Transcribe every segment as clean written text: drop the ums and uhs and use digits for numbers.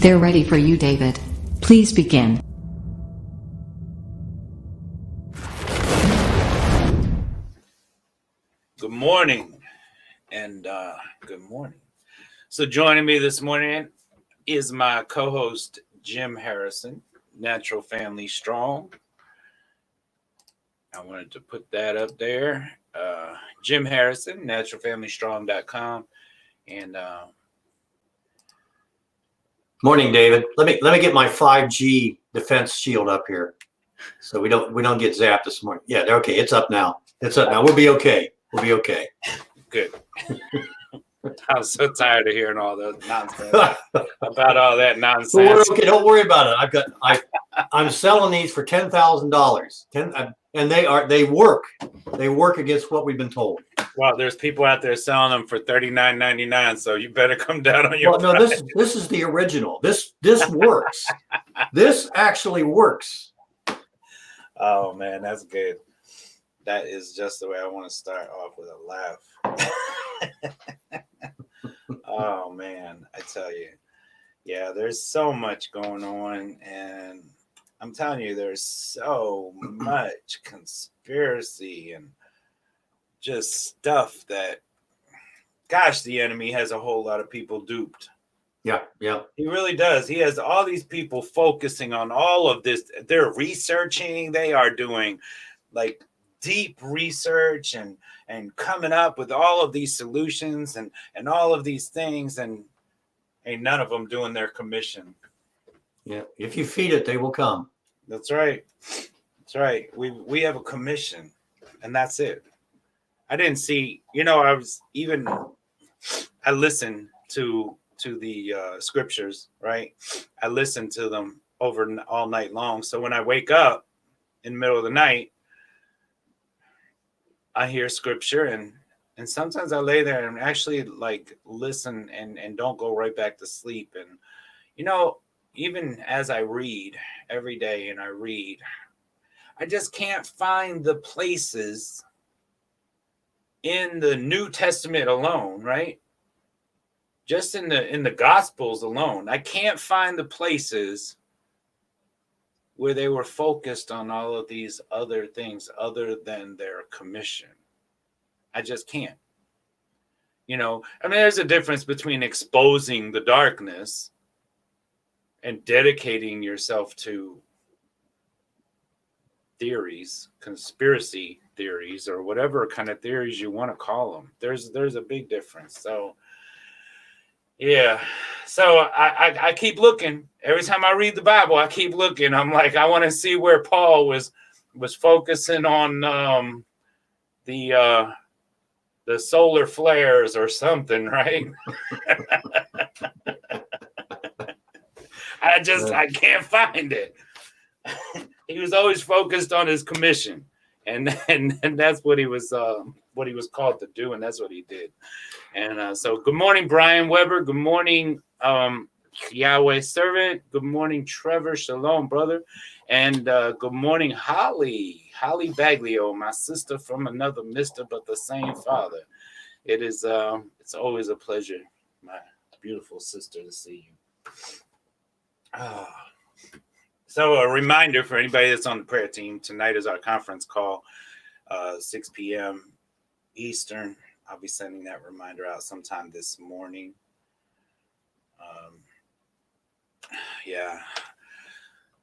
They're ready for you, David. Please begin. Good morning, and good morning. So joining me this morning is my co-host, Jim Harrison, Natural Family Strong. I wanted to put that up there. Jim Harrison, naturalfamilystrong.com. And Morning, David. Let me get my 5G defense shield up here, so we don't get zapped this morning. Yeah, okay. It's up now. It's up now. We'll be okay. We'll be okay. Good. I'm so tired of hearing all those nonsense about all that nonsense. But we're okay. Don't worry about it. I'm selling these for $10,000. And they work. They work against what we've been told. Well, there's people out there selling them for $39.99, so you better come down on your Well, no, price. this is the original. This works. This actually works. Oh man, that's good. That is just the way I want to start off, with a laugh. Oh man, I tell you. Yeah, there's so much going on, and I'm telling you, there's so much conspiracy and just stuff that, gosh, the enemy has a whole lot of people duped. Yeah. He really does. He has all these people focusing on all of this. They're researching. They are doing like deep research and coming up with all of these solutions and all of these things, and ain't none of them doing their commission. Yeah. If you feed it, they will come. That's right. That's right. We have a commission, and that's it. I didn't see, I listened to the scriptures, right? I listened to them over all night long. So when I wake up in the middle of the night, I hear scripture, and sometimes I lay there and actually like listen and don't go right back to sleep. And, even as I read every day and I read, I just can't find the places in the New Testament alone, right? Just in the Gospels alone, I can't find the places where they were focused on all of these other things other than their commission. I just can't. There's a difference between exposing the darkness and dedicating yourself to theories, conspiracy theories, or whatever kind of theories you want to call them. There's a big difference. So yeah. So I keep looking. Every time I read the Bible, I keep looking. I'm like, I want to see where Paul was focusing on the solar flares or something, right? I can't find it. He was always focused on his commission, and that's what he was called to do, and that's what he did. And so, good morning, Brian Weber. Good morning, Yahweh servant. Good morning, Trevor. Shalom, brother. And good morning, Holly Baglio, my sister from another mister, but the same father. It is it's always a pleasure, my beautiful sister, to see you. So a reminder for anybody that's on the prayer team, tonight is our conference call, 6 p.m. Eastern. I'll be sending that reminder out sometime this morning. Yeah.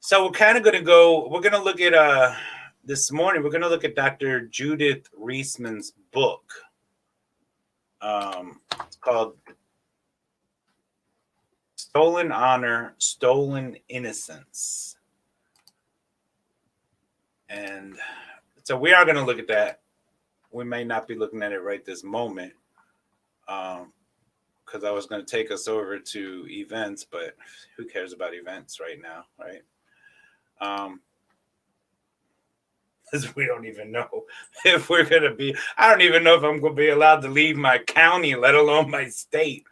So we're kind of going to look at, this morning, we're going to look at Dr. Judith Reisman's book. It's called Stolen Honor, Stolen Innocence. And so we are going to look at that. We may not be looking at it right this moment, because I was going to take us over to events, but who cares about events right now, right? Because we don't even know if we're going to be, I don't even know if I'm going to be allowed to leave my county, let alone my state,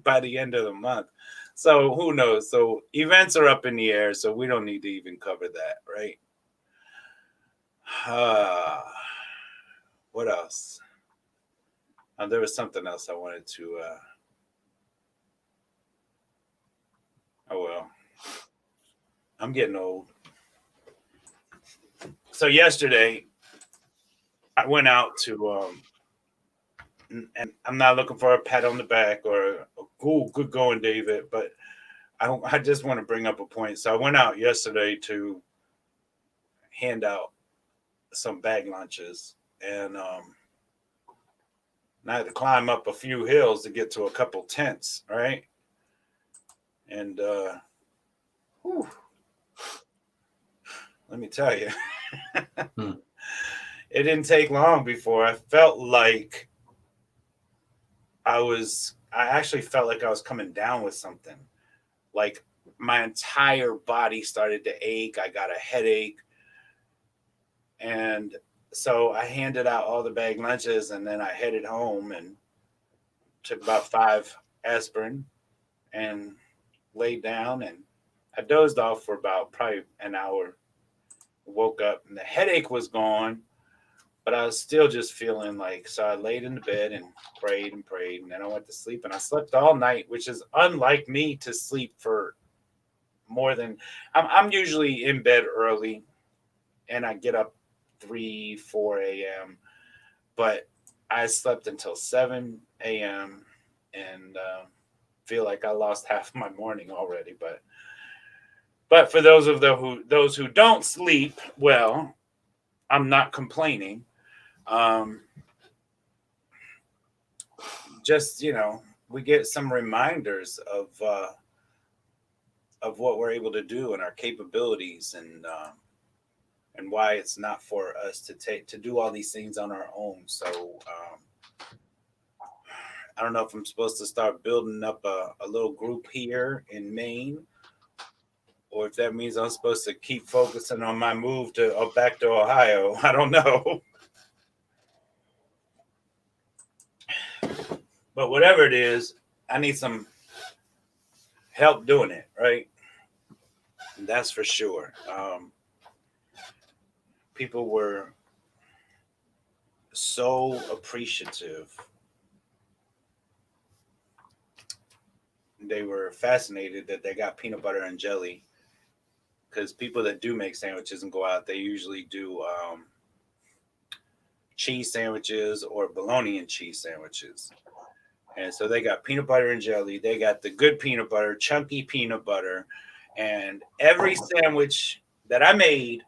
by the end of the month. So who knows? So events are up in the air, so we don't need to even cover that, right? What else? There was something else I wanted to I'm getting old. So yesterday, I went out to, and I'm not looking for a pat on the back or cool, good going, David, but I just want to bring up a point. So I went out yesterday to hand out some bag lunches, and I had to climb up a few hills to get to a couple tents, right? And whew, let me tell you, Hmm. it didn't take long before I felt like I actually felt like I was coming down with something. Like my entire body started to ache. I got a headache. And so I handed out all the bag lunches and then I headed home and took about 5 aspirin and laid down and I dozed off for about probably an hour. Woke up and the headache was gone, but I was still just feeling like, so I laid in the bed and prayed and then I went to sleep and I slept all night, which is unlike me to sleep for more than I'm usually in bed early and I get up 3, 4 a.m. But I slept until 7 a.m. and feel like I lost half my morning already. But for those who don't sleep well, I'm not complaining. Um, just we get some reminders of what we're able to do and our capabilities and why it's not for us to do all these things on our own. So I don't know if I'm supposed to start building up a little group here in Maine, or if that means I'm supposed to keep focusing on my move to back to Ohio. I don't know, but whatever it is, I need some help doing it, right? That's for sure. People were so appreciative. They were fascinated that they got peanut butter and jelly because people that do make sandwiches and go out, they usually do cheese sandwiches or bologna and cheese sandwiches. And so they got peanut butter and jelly. They got the good peanut butter, chunky peanut butter. And every sandwich that I made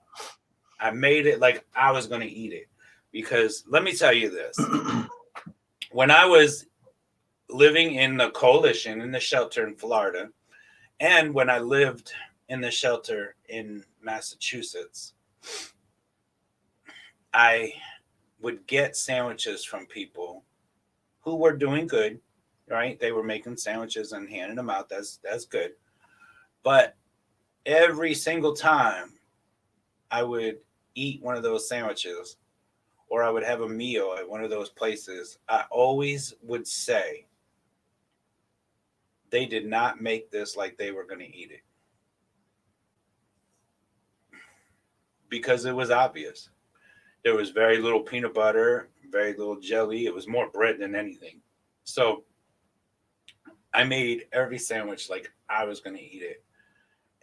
it like I was going to eat it. Because let me tell you this, when I was living in the coalition in the shelter in Florida, and when I lived in the shelter in Massachusetts, I would get sandwiches from people who were doing good, right? They were making sandwiches and handing them out. That's good. But every single time I would eat one of those sandwiches or I would have a meal at one of those places, I always would say they did not make this like they were going to eat it because it was obvious. There was very little peanut butter, very little jelly. It was more bread than anything. So I made every sandwich like I was going to eat it.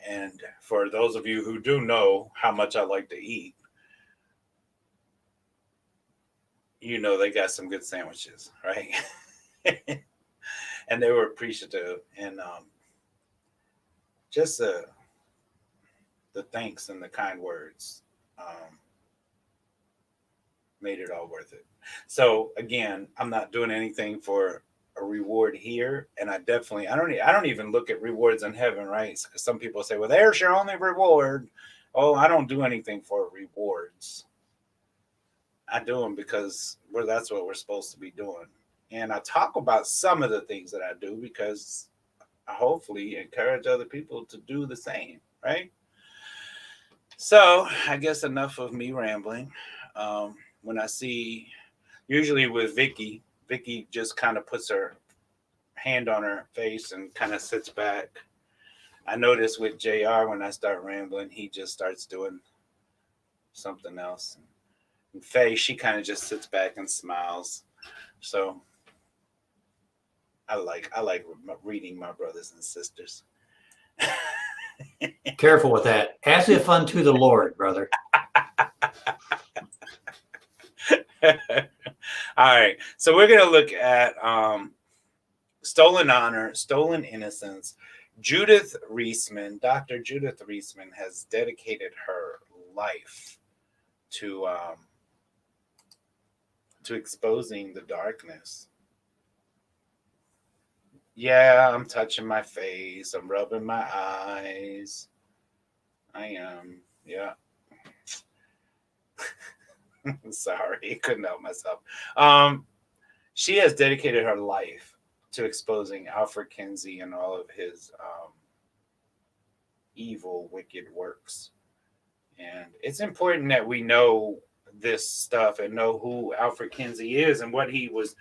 And for those of you who do know how much I like to eat, they got some good sandwiches, right? And they were appreciative. And just the thanks and the kind words made it all worth it. So again, I'm not doing anything for a reward here, and I don't even look at rewards in heaven, right? Because some people say, well, there's your only reward. Oh, I don't do anything for rewards. I do them because that's what we're supposed to be doing. And I talk about some of the things that I do because I hopefully encourage other people to do the same, right? So I guess enough of me rambling. When I see, usually with Vicky just kind of puts her hand on her face and kind of sits back. I notice with JR, when I start rambling, he just starts doing something else. And Faye, she kind of just sits back and smiles. So I like reading my brothers and sisters. Careful with that. As if unto the Lord, brother. All right. So we're going to look at stolen honor, stolen innocence. Judith Reisman, Dr. Judith Reisman, has dedicated her life to exposing the darkness. Yeah, I'm touching my face. I'm rubbing my eyes. I am. Yeah. Sorry, couldn't help myself. She has dedicated her life to exposing Alfred Kinsey and all of his evil, wicked works. And it's important that we know this stuff and know who Alfred Kinsey is and what he was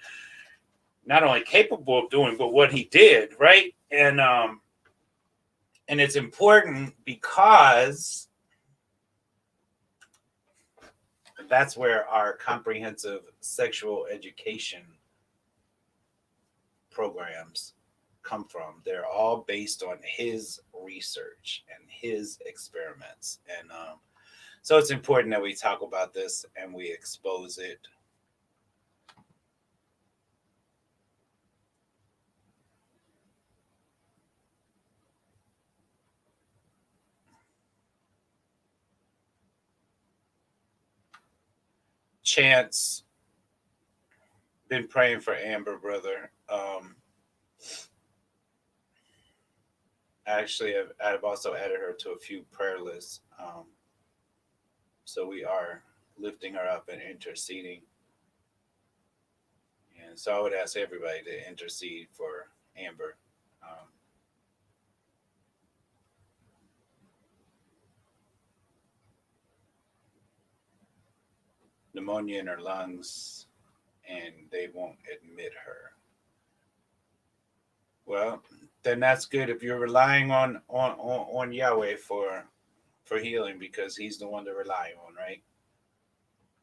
not only capable of doing, but what he did, right? And it's important because that's where our comprehensive sexual education programs come from. They're all based on his research and his experiments. And so it's important that we talk about this and we expose it. Chance, been praying for Amber, brother. Actually, I've also added her to a few prayer lists. So we are lifting her up and interceding. And so I would ask everybody to intercede for Amber. Pneumonia in her lungs, and they won't admit her. Well, then that's good if you're relying on Yahweh for healing, because He's the one to rely on, right?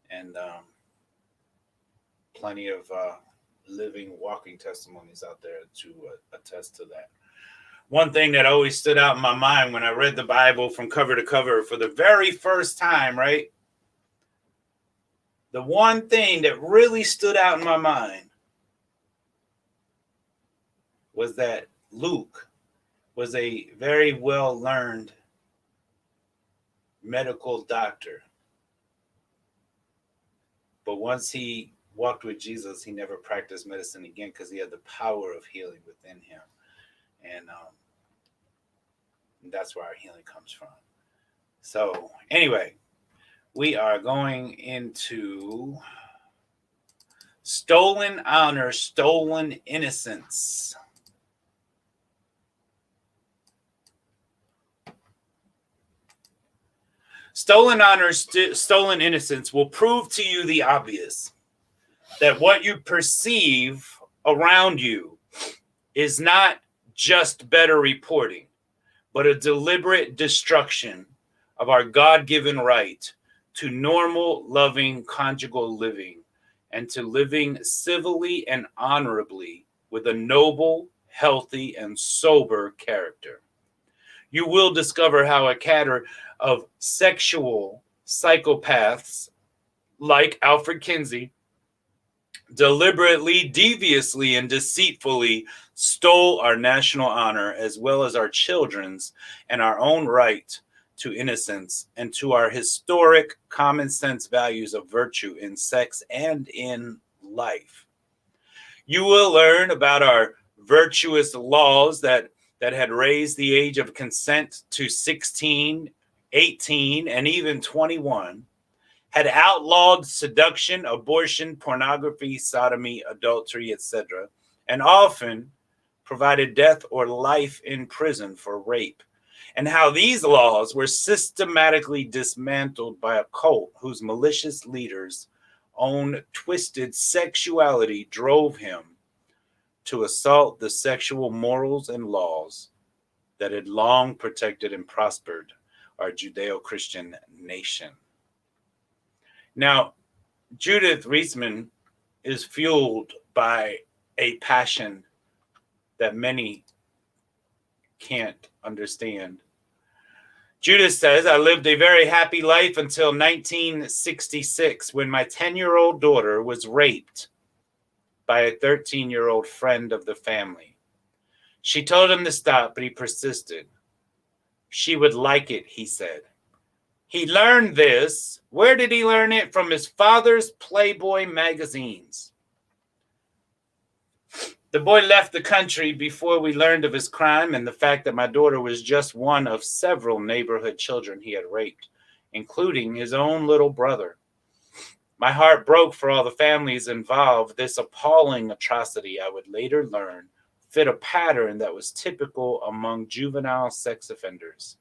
And plenty of living, walking testimonies out there to attest to that. One thing that always stood out in my mind when I read the Bible from cover to cover for the very first time, right? The one thing that really stood out in my mind was that Luke was a very well learned medical doctor. But once he walked with Jesus, he never practiced medicine again because he had the power of healing within him. And that's where our healing comes from. So anyway, we are going into stolen honor, stolen innocence. Stolen honor, stolen innocence will prove to you the obvious, that what you perceive around you is not just better reporting, but a deliberate destruction of our God-given right to normal, loving conjugal living and to living civilly and honorably with a noble, healthy, and sober character. You will discover how a cadre of sexual psychopaths like Alfred Kinsey deliberately, deviously, and deceitfully stole our national honor as well as our children's and our own right to innocence and to our historic common sense values of virtue in sex and in life. You will learn about our virtuous laws that had raised the age of consent to 16, 18, and even 21, had outlawed seduction, abortion, pornography, sodomy, adultery, etc., and often provided death or life in prison for rape, and how these laws were systematically dismantled by a cult whose malicious leaders' own twisted sexuality drove him to assault the sexual morals and laws that had long protected and prospered our Judeo-Christian nation. Now, Judith Reisman is fueled by a passion that many can't understand. Judith says, I lived a very happy life until 1966 when my 10-year-old daughter was raped by a 13-year-old friend of the family. She told him to stop, but he persisted. She would like it, he said. He learned this. Where did he learn it? From his father's Playboy magazines. The boy left the country before we learned of his crime and the fact that my daughter was just one of several neighborhood children he had raped, including his own little brother. My heart broke for all the families involved. This appalling atrocity, I would later learn, fit a pattern that was typical among juvenile sex offenders.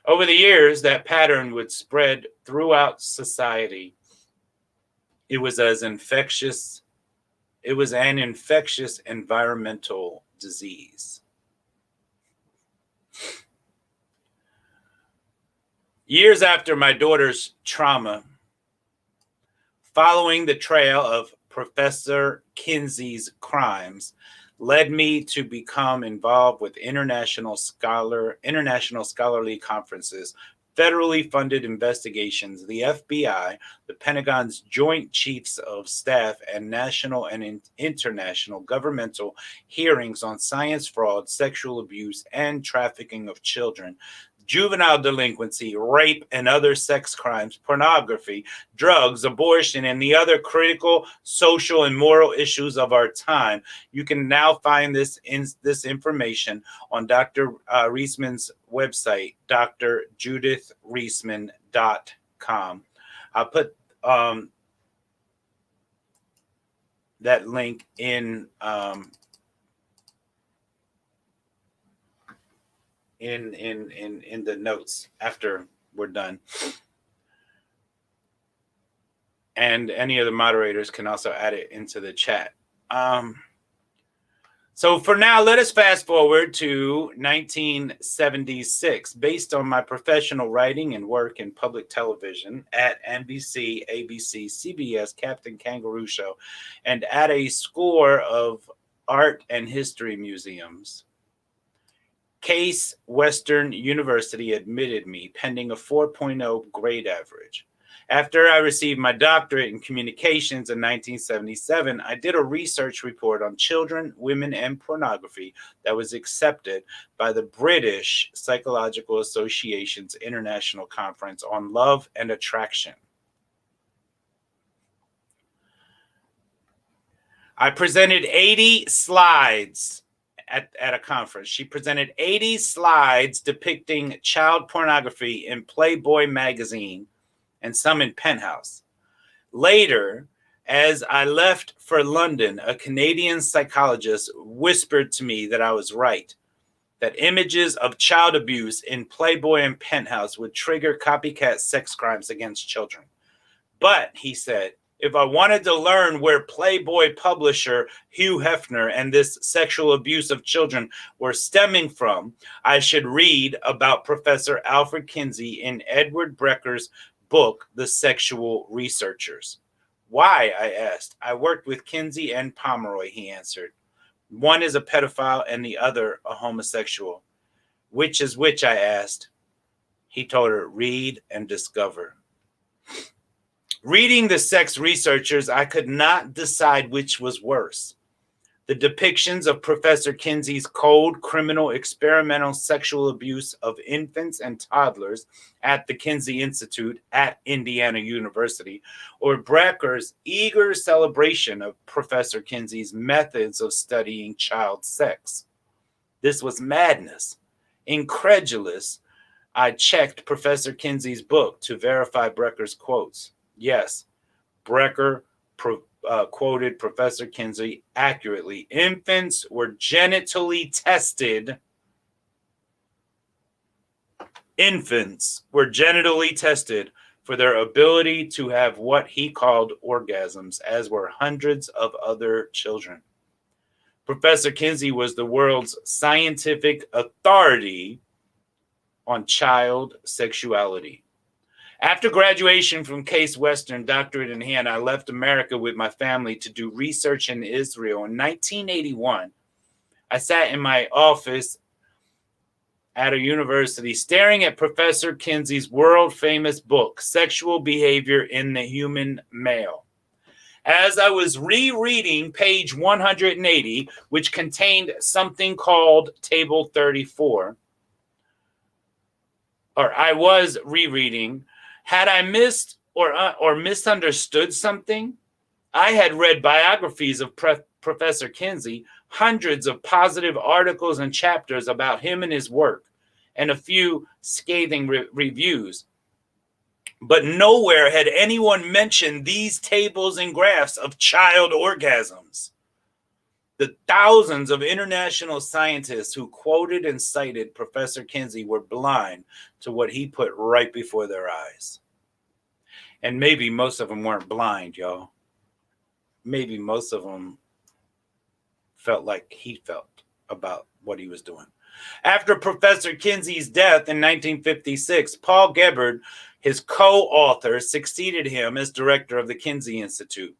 Over the years, that pattern would spread throughout society. It was an infectious environmental disease. Years after my daughter's trauma, following the trail of Professor Kinsey's crimes, led me to become involved with international scholarly conferences, federally funded investigations, the FBI, the Pentagon's Joint Chiefs of Staff, and national and international governmental hearings on science fraud, sexual abuse, and trafficking of children, juvenile delinquency, rape and other sex crimes, pornography, drugs, abortion, and the other critical social and moral issues of our time. You can now find this information on Dr. Reisman's website, drjudithreisman.com. I'll put that link in the notes after we're done. And any of the moderators can also add it into the chat. So for now, let us fast forward to 1976. Based on my professional writing and work in public television at NBC, ABC, CBS, Captain Kangaroo Show, and at a score of art and history museums, Case Western University admitted me pending a 4.0 grade average. After I received my doctorate in communications in 1977, I did a research report on children, women, and pornography that was accepted by the British Psychological Association's International Conference on Love and Attraction. I presented 80 slides at a conference. She presented 80 slides depicting child pornography in Playboy magazine and some in Penthouse. Later, as I left for London, a Canadian psychologist whispered to me that I was right, that images of child abuse in Playboy and Penthouse would trigger copycat sex crimes against children. But, he said, if I wanted to learn where Playboy publisher Hugh Hefner and this sexual abuse of children were stemming from, I should read about Professor Alfred Kinsey in Edward Brecker's book, The Sexual Researchers. Why? I asked. I worked with Kinsey and Pomeroy, he answered. One is a pedophile and the other a homosexual. Which is which? I asked. He told her, read and discover. Reading The Sex Researchers, I could not decide which was worse. The depictions of Professor Kinsey's cold, criminal, experimental sexual abuse of infants and toddlers at the Kinsey Institute at Indiana University, or Brecker's eager celebration of Professor Kinsey's methods of studying child sex. This was madness. Incredulous, I checked Professor Kinsey's book to verify Brecker's quotes. Yes, Brecker quoted Professor Kinsey accurately. Infants were genitally tested. Infants were genitally tested for their ability to have what he called orgasms, as were hundreds of other children. Professor Kinsey was the world's scientific authority on child sexuality. After graduation from Case Western, doctorate in hand, I left America with my family to do research in Israel. In 1981, I sat in my office at a university staring at Professor Kinsey's world-famous book, Sexual Behavior in the Human Male. As I was rereading page 180, which contained something called Table 34, or I was rereading, had I missed or misunderstood something? I had read biographies of Professor Kinsey, hundreds of positive articles and chapters about him and his work, and a few scathing reviews. But nowhere had anyone mentioned these tables and graphs of child orgasms. The thousands of international scientists who quoted and cited Professor Kinsey were blind to what he put right before their eyes. And maybe most of them weren't blind, y'all. Maybe most of them felt like he felt about what he was doing. After Professor Kinsey's death in 1956, Paul Gebhard, his co-author, succeeded him as director of the Kinsey Institute.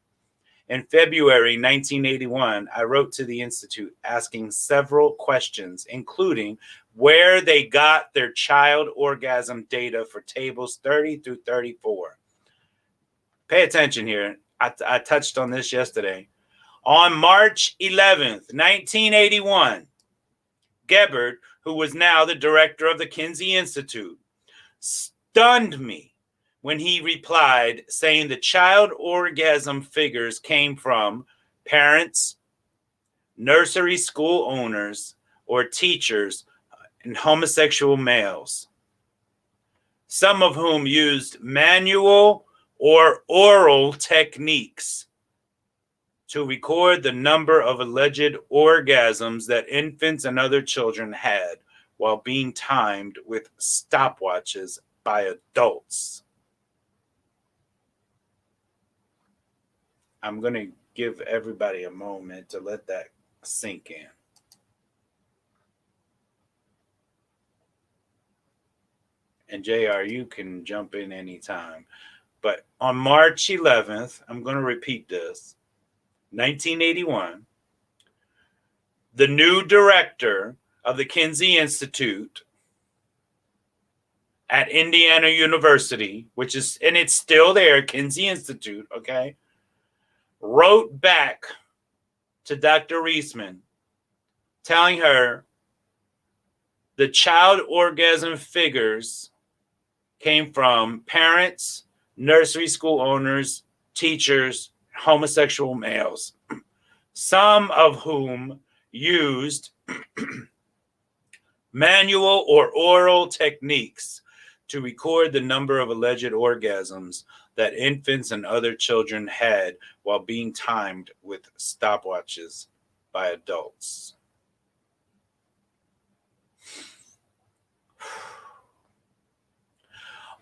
In February 1981, I wrote to the Institute asking several questions, including where they got their child orgasm data for tables 30 through 34. Pay attention here. I touched on this yesterday. On March 11th, 1981, Gebhard, who was now the director of the Kinsey Institute, stunned me when he replied saying the child orgasm figures came from parents, nursery school owners, or teachers, and homosexual males, some of whom used manual or oral techniques to record the number of alleged orgasms that infants and other children had while being timed with stopwatches by adults. I'm going to give everybody a moment to let that sink in. And JR, you can jump in anytime. But on March 11th, I'm going to repeat this, 1981, the new director of the Kinsey Institute at Indiana University, which is, and it's still there, Kinsey Institute, okay, wrote back to Dr. Reisman telling her the child orgasm figures came from parents, nursery school owners, teachers, homosexual males, some of whom used manual or oral techniques to record the number of alleged orgasms that infants and other children had while being timed with stopwatches by adults.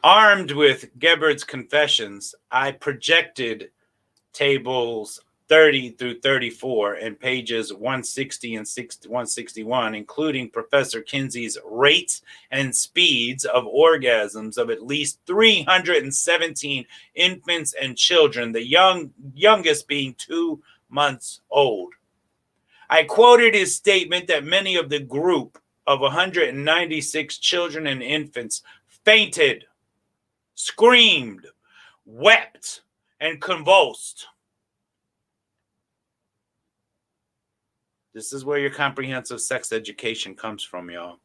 Armed with Gebhard's confessions, I projected tables 30 through 34 and pages 160 and 161, including Professor Kinsey's rates and speeds of orgasms of at least 317 infants and children, the youngest being 2 months old. I quoted his statement that many of the group of 196 children and infants fainted, screamed, wept, and convulsed. This is where your comprehensive sex education comes from, y'all.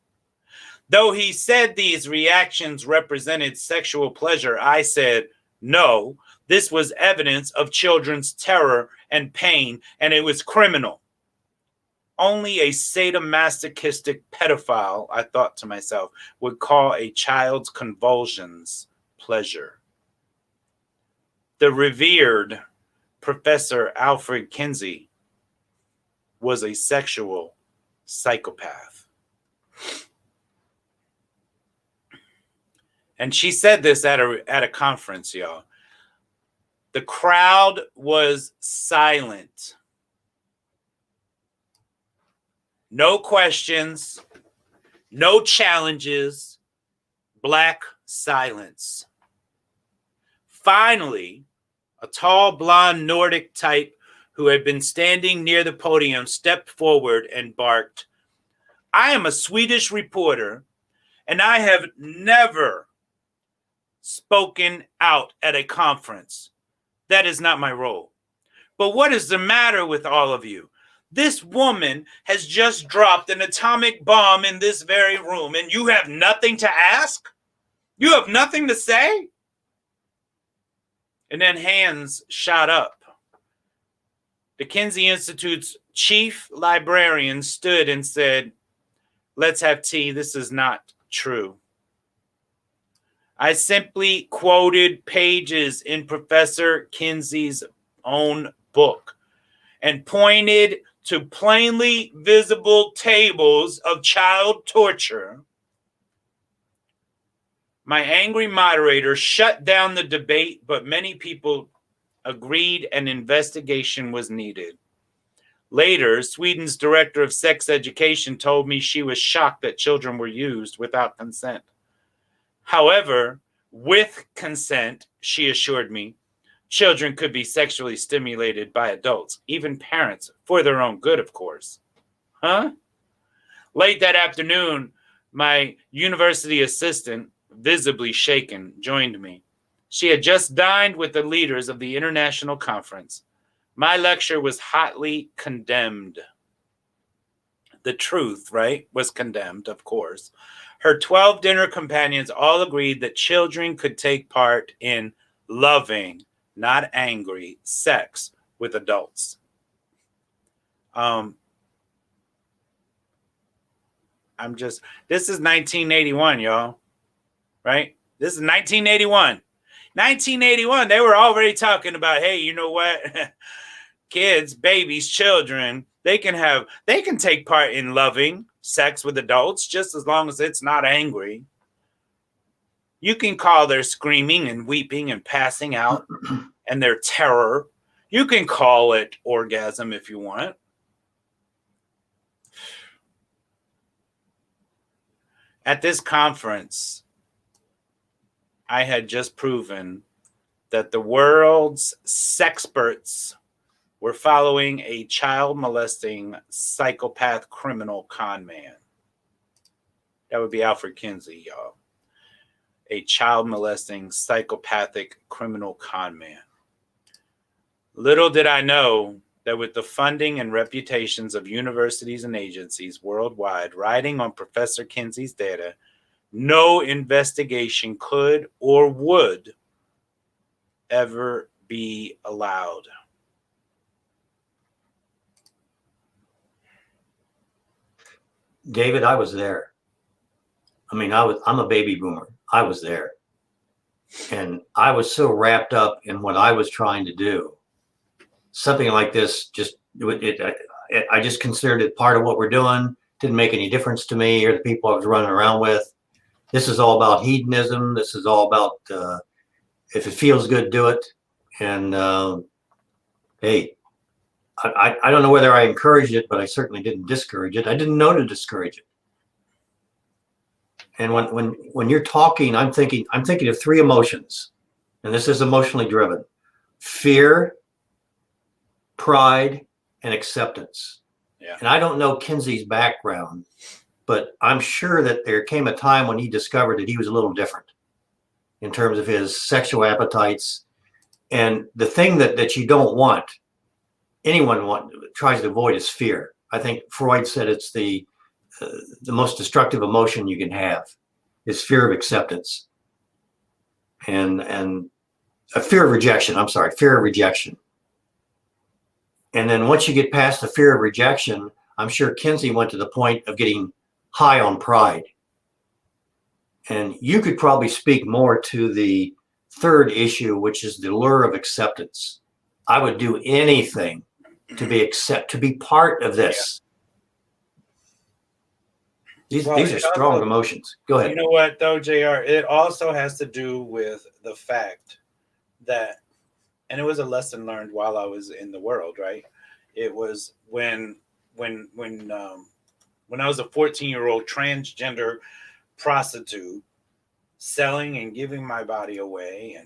Though he said these reactions represented sexual pleasure, I said, no, this was evidence of children's terror and pain, and it was criminal. Only a sadomasochistic pedophile, I thought to myself, would call a child's convulsions pleasure. The revered Professor Alfred Kinsey was a sexual psychopath. And she said this at a conference, y'all. The crowd was silent. No questions, no challenges, black silence. Finally, a tall, blonde Nordic type who had been standing near the podium stepped forward and barked, I am a Swedish reporter And I have never spoken out at a conference. That is not my role. But what is the matter with all of you? This woman has just dropped an atomic bomb in this very room, and you have nothing to ask? You have nothing to say? And then hands shot up. The Kinsey Institute's chief librarian stood and said, "Let's have tea. This is not true." I simply quoted pages in Professor Kinsey's own book and pointed to plainly visible tables of child torture. My angry moderator shut down the debate, but many people agreed an investigation was needed. Later, Sweden's director of sex education told me she was shocked that children were used without consent. However, with consent, she assured me, children could be sexually stimulated by adults, even parents, for their own good, of course. Huh? Late that afternoon, my university assistant, visibly shaken, joined me. She had just dined with the leaders of the international conference. My lecture was hotly condemned. The truth, right, was condemned, of course. Her 12 dinner companions all agreed that children could take part in loving, not angry, sex with adults. This is 1981, y'all, right? This is 1981. 1981, they were already talking about, hey, you know what? Kids, babies, children, they can take part in loving sex with adults just as long as it's not angry. You can call their screaming and weeping and passing out and their terror. You can call it orgasm if you want. At this conference, I had just proven that the world's sexperts were following a child molesting psychopath criminal con man. That would be Alfred Kinsey, y'all. A child molesting psychopathic criminal con man. Little did I know that with the funding and reputations of universities and agencies worldwide riding on Professor Kinsey's data, no investigation could or would ever be allowed. David, I was there. I mean, I'm a baby boomer. I was there. And I was so wrapped up in what I was trying to do. Something like this I just considered it part of what we're doing. Didn't make any difference to me or the people I was running around with. This is all about hedonism. This is all about if it feels good, do it. And hey, I don't know whether I encouraged it, but I certainly didn't discourage it. I didn't know to discourage it. And when you're talking, I'm thinking of three emotions, and this is emotionally driven: fear, pride, and acceptance. Yeah. And I don't know Kinsey's background, but I'm sure that there came a time when he discovered that he was a little different in terms of his sexual appetites. And the thing that you don't want, tries to avoid is fear. I think Freud said it's the most destructive emotion you can have is fear of acceptance and a fear of rejection. I'm sorry, fear of rejection. And then once you get past the fear of rejection, I'm sure Kinsey went to the point of getting high on pride. And you could probably speak more to the third issue, which is the lure of acceptance. I would do anything to be part of this. Yeah. These are strong emotions. Go ahead. You know what, though, JR? It also has to do with the fact that, and it was a lesson learned while I was in the world, right? It was when I was a 14-year-old transgender prostitute selling and giving my body away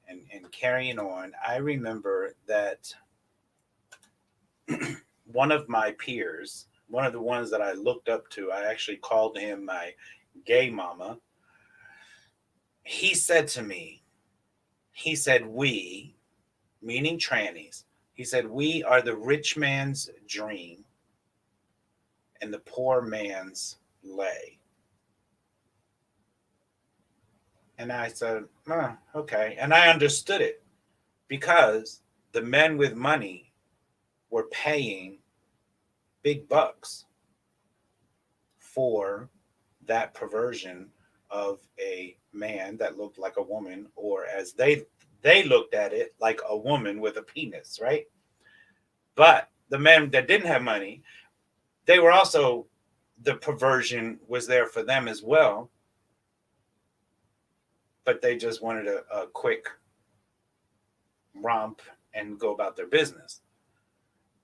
and carrying on. I remember that one of my peers, one of the ones that I looked up to, I actually called him my gay mama, he said to me, he said, we, meaning trannies, he said, we are the rich man's dream and the poor man's lay. And I said, okay. And I understood it because the men with money were paying big bucks for that perversion of a man that looked like a woman, or as they looked at it, like a woman with a penis, right? But the men that didn't have money, they were also, the perversion was there for them as well, but they just wanted a quick romp and go about their business.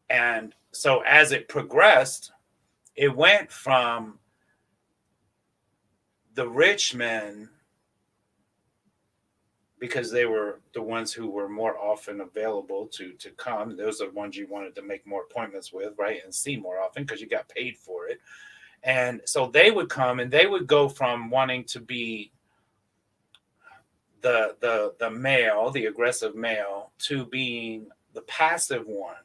And so as it progressed, it went from the rich men, because they were the ones who were more often available to come. Those are the ones you wanted to make more appointments with, right? And see more often because you got paid for it. And so they would come and they would go from wanting to be the male, the aggressive male, to being the passive one.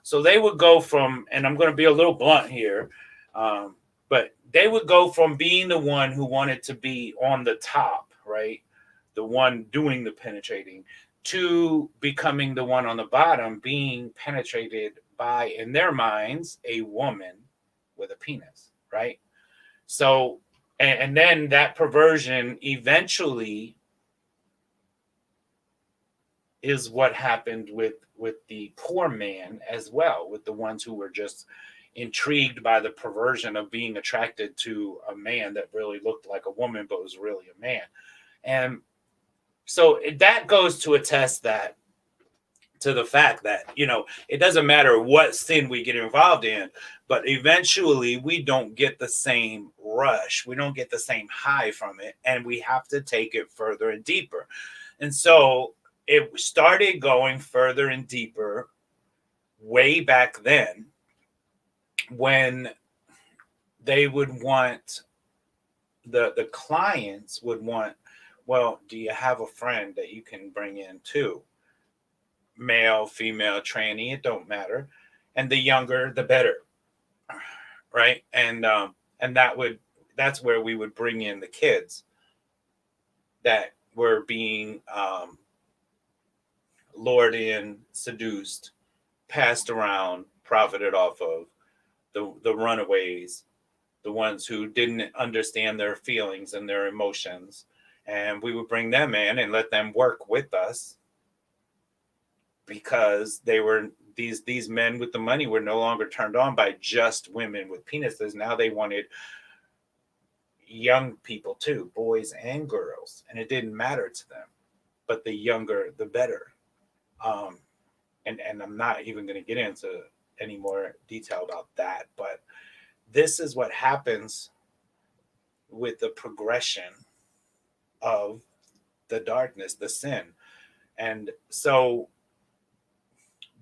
So they would go from, and I'm going to be a little blunt here, but they would go from being the one who wanted to be on the top, right? The one doing the penetrating, to becoming the one on the bottom, being penetrated by, in their minds, a woman with a penis, right? So, and then that perversion eventually is what happened with the poor man as well, with the ones who were just intrigued by the perversion of being attracted to a man that really looked like a woman but was really a man. And so that goes to attest that, to the fact that, it doesn't matter what sin we get involved in, but eventually we don't get the same rush, we don't get the same high from it, and we have to take it further and deeper. And so it started going further and deeper way back then, when they would want, the clients would want, well, do you have a friend that you can bring in too? Male, female, tranny, it don't matter. And the younger, the better. Right. And that's where we would bring in the kids that were being lured in, seduced, passed around, profited off of, the runaways, the ones who didn't understand their feelings and their emotions. And we would bring them in and let them work with us, because they were, these men with the money were no longer turned on by just women with penises. Now they wanted young people too, boys and girls, and it didn't matter to them. But the younger, the better. And I'm not even going to get into any more detail about that, but this is what happens with the progression of the darkness, the sin. And so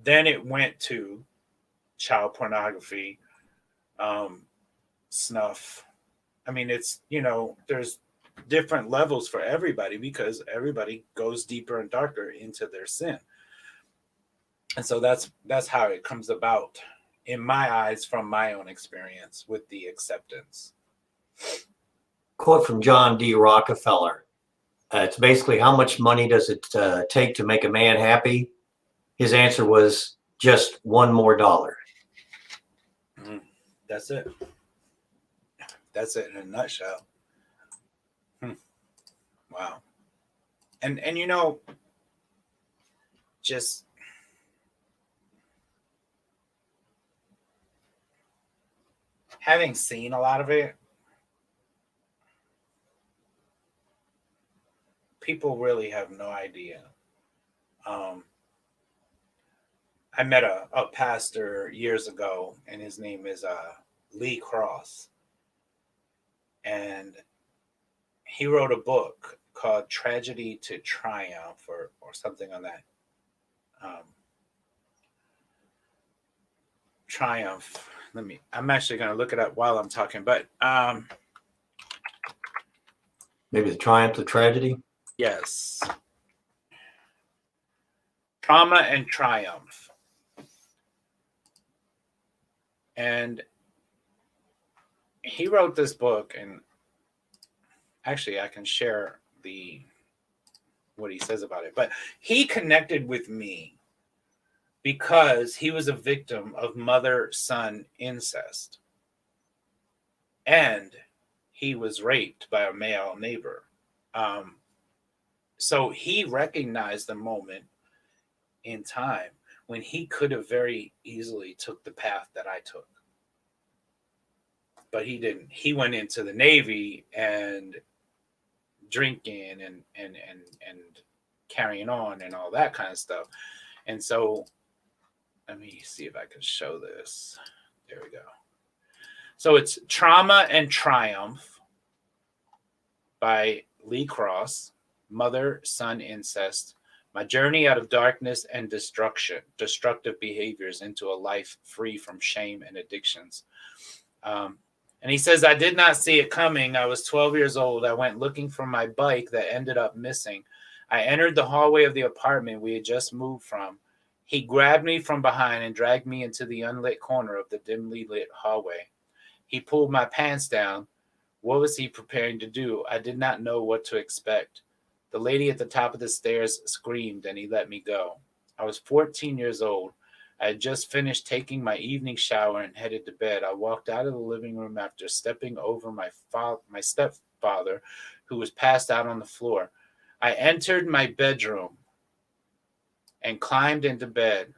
then it went to child pornography, snuff. I mean, it's, there's different levels for everybody, because everybody goes deeper and darker into their sin. And so that's how it comes about, in my eyes, from my own experience with the acceptance. Quote from John D. Rockefeller. It's basically, how much money does it take to make a man happy? His answer was, just one more dollar. That's it. That's it in a nutshell. Wow. And just having seen a lot of it, people really have no idea. I met a pastor years ago, and his name is Lee Cross. And he wrote a book called Tragedy to Triumph, or something on that. Triumph. I'm actually going to look it up while I'm talking, but Maybe the triumph, the tragedy. Yes. Trauma and Triumph. And he wrote this book, and actually I can share what he says about it. But he connected with me because he was a victim of mother-son incest. And he was raped by a male neighbor. So he recognized the moment in time when he could have very easily took the path that I took. But he didn't. He went into the Navy and drinking and carrying on and all that kind of stuff. And so let me see if I can show this. There we go. So it's Trauma and Triumph by Lee Cross, Mother, Son, Incest, My Journey Out of Darkness and Destructive Behaviors into a Life Free from Shame and Addictions. And he says, I did not see it coming. I was 12 years old. I went looking for my bike that ended up missing. I entered the hallway of the apartment we had just moved from. He grabbed me from behind and dragged me into the unlit corner of the dimly lit hallway. He pulled my pants down. What was he preparing to do? I did not know what to expect. The lady at the top of the stairs screamed, and he let me go. I was 14 years old. I had just finished taking my evening shower and headed to bed. I walked out of the living room after stepping over my stepfather, who was passed out on the floor. I entered my bedroom and climbed into bed.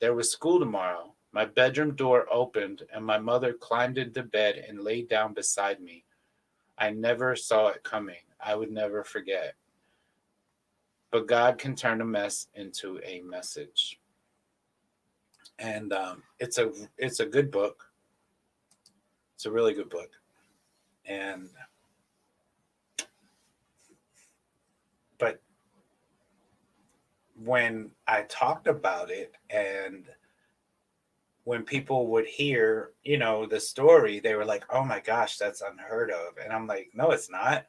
There was school tomorrow. My bedroom door opened, and my mother climbed into bed and laid down beside me. I never saw it coming. I would never forget. But God can turn a mess into a message. And it's a good book. It's a really good book. And but when I talked about it, and when people would hear, the story, they were like, "Oh my gosh, that's unheard of." And I'm like, "No, it's not."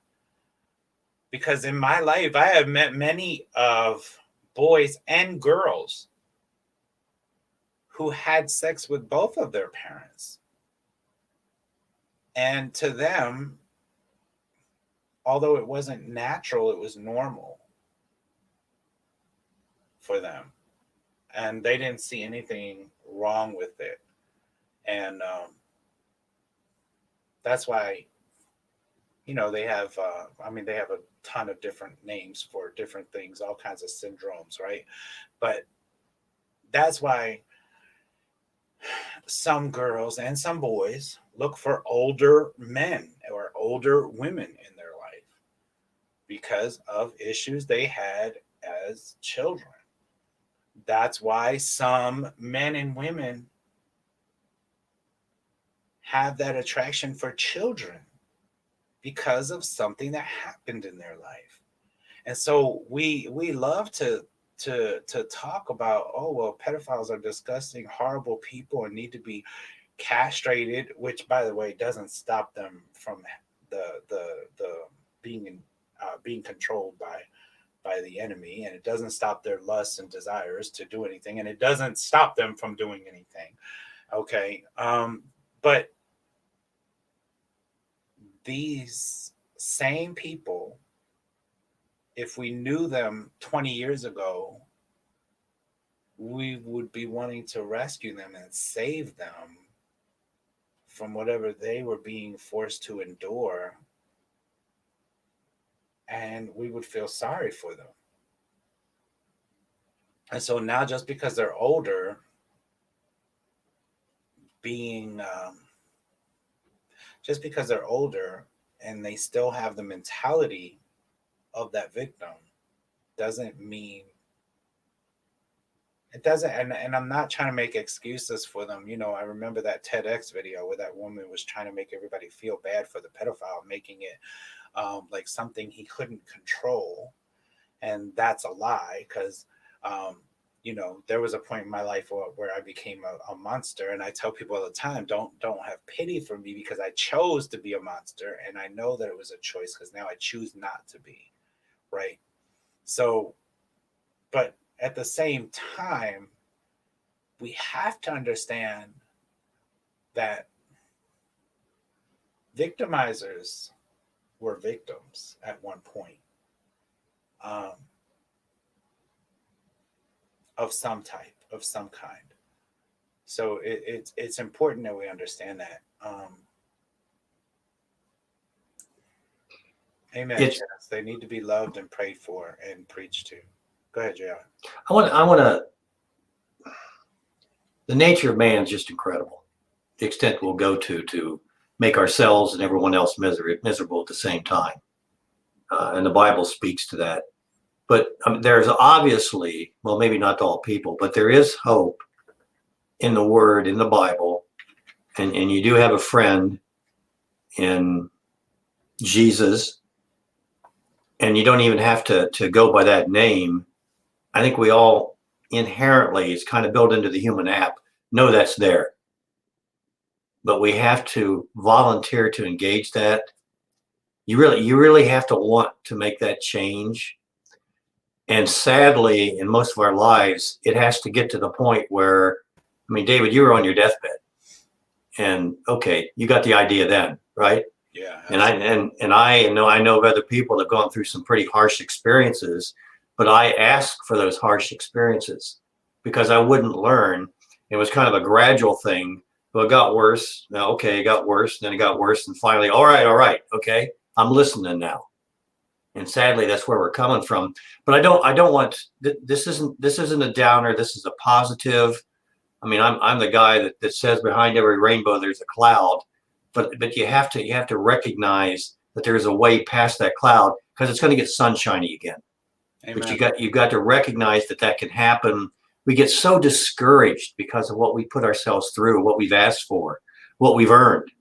Because in my life, I have met many of boys and girls who had sex with both of their parents. And to them, although it wasn't natural, it was normal for them. And they didn't see anything wrong with it. And that's why, they have, they have a ton of different names for different things, all kinds of syndromes, right? But that's why some girls and some boys look for older men or older women in their life because of issues they had as children. That's why some men and women have that attraction for children because of something that happened in their life. And so we love to talk about, oh well, pedophiles are disgusting, horrible people and need to be castrated, which by the way doesn't stop them from the being controlled by the enemy, and it doesn't stop their lusts and desires to do anything, and it doesn't stop them from doing anything. Okay. But these same people, if we knew them 20 years ago, we would be wanting to rescue them and save them from whatever they were being forced to endure. And we would feel sorry for them. And so now, just because they're older, just because they're older and they still have the mentality of that victim, doesn't mean it doesn't. And I'm not trying to make excuses for them. I remember that TEDx video where that woman was trying to make everybody feel bad for the pedophile, making it like something he couldn't control. And that's a lie, because there was a point in my life where I became a monster, and I tell people all the time, don't have pity for me because I chose to be a monster, and I know that it was a choice because now I choose not to be, right? So, but at the same time, we have to understand that victimizers were victims at one point, um, of some type, of some kind. So it's important that we understand that. Amen, It's Chance. They need to be loved and prayed for and preached to. Go ahead, JR. I want to. The nature of man is just incredible. The extent we'll go to make ourselves and everyone else miserable at the same time, and the Bible speaks to that. But there's obviously, well, maybe not to all people, but there is hope in the Word, in the Bible, and you do have a friend in Jesus, and you don't even have to go by that name. I think we all inherently, it's kind of built into the human app, know that's there. But we have to volunteer to engage that. You really have to want to make that change. And sadly, in most of our lives, it has to get to the point where, I mean, David, you were on your deathbed, and okay, you got the idea then, right? Yeah. And I know of other people that have gone through some pretty harsh experiences, but I asked for those harsh experiences because I wouldn't learn. It was kind of a gradual thing. Well, it got worse. Now, okay, it got worse. Then it got worse, and finally, all right, okay, I'm listening now. And sadly, that's where we're coming from. But I don't want. This isn't a downer. This is a positive. I mean, I'm the guy that says behind every rainbow there's a cloud, but you have to recognize that there's a way past that cloud because it's going to get sunshiny again. Amen. But you've got to recognize that can happen. We get so discouraged because of what we put ourselves through, what we've asked for, what we've earned.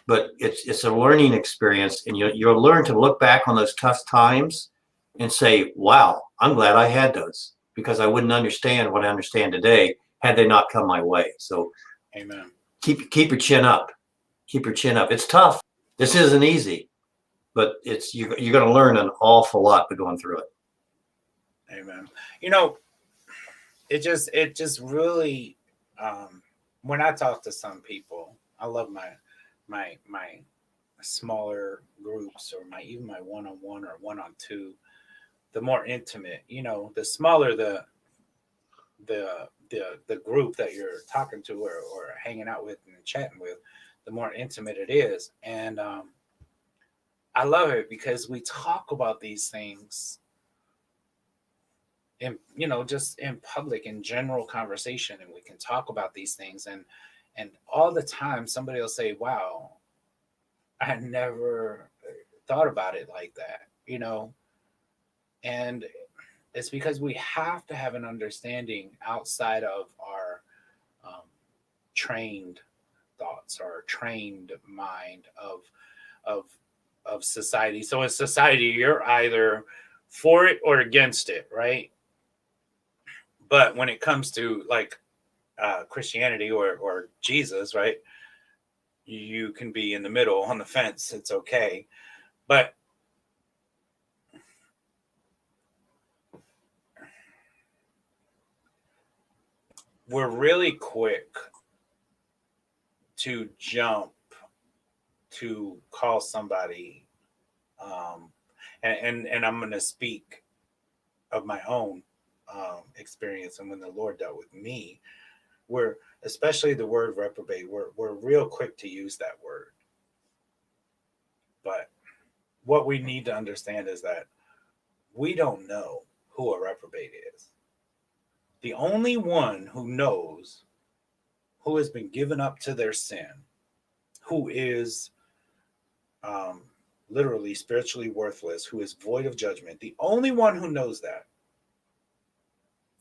But it's a learning experience, and you'll learn to look back on those tough times and say, "Wow, I'm glad I had those because I wouldn't understand what I understand today had they not come my way." So, Amen. keep your chin up. Keep your chin up. It's tough. This isn't easy, but you're going to learn an awful lot by going through it. Amen. It just really, when I talk to some people, I love my smaller groups or even my one-on-one or one-on-two. The more intimate, the smaller the group that you're talking to or hanging out with and chatting with, the more intimate it is. And I love it because we talk about these things in, just in public, in general conversation, and we can talk about these things, and all the time somebody will say, wow, I never thought about it like that, and it's because we have to have an understanding outside of our trained thoughts or trained mind of of society. So in society, you're either for it or against it, right? But when it comes to like Christianity or Jesus, right, you can be in the middle on the fence. It's okay. But we're really quick to jump to call somebody, and I'm going to speak of my own experience and when the Lord dealt with me. We're, especially the word reprobate, we're real quick to use that word. But what we need to understand is that we don't know who a reprobate is. The only one who knows, who has been given up to their sin, who is um, literally spiritually worthless, who is void of judgment, the only one who knows that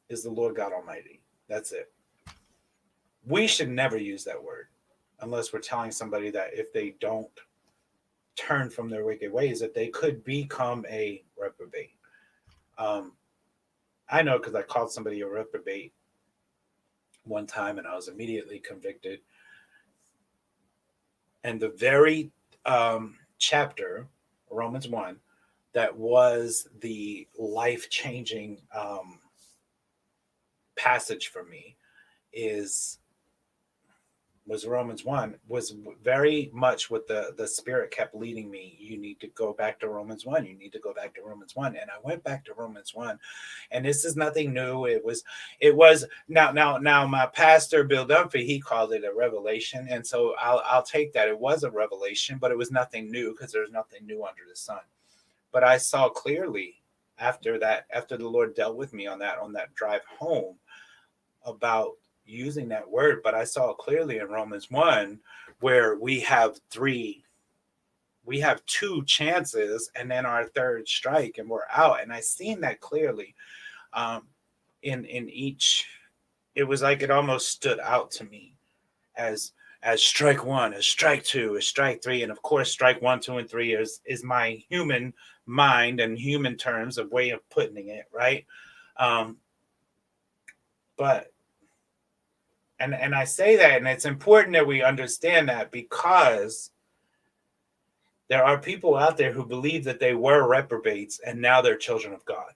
is the Lord God Almighty. That's it. We should never use that word unless we're telling somebody that if they don't turn from their wicked ways, that they could become a reprobate. I know because I called somebody a reprobate one time and I was immediately convicted. And the very chapter, Romans 1, that was the life changing passage for me is was Romans 1, was very much what the spirit kept leading me. You need to go back to Romans 1. You need to go back to Romans 1. And I went back to Romans 1. And this is nothing new. It was now my pastor Bill Dunphy, he called it a revelation. And so I'll take that. It was a revelation, but it was nothing new because there's nothing new under the sun. But I saw clearly after the Lord dealt with me on that drive home about using that word, but I saw clearly in Romans 1 where we have two chances and then our third strike and we're out. And I seen that clearly in each. It was like it almost stood out to me as strike one, as strike two, as strike three. And of course, strike 1, 2, and 3 is my human mind and human terms of way of putting it, right? But and I say that, and it's important that we understand that because there are people out there who believe that they were reprobates and now they're children of God.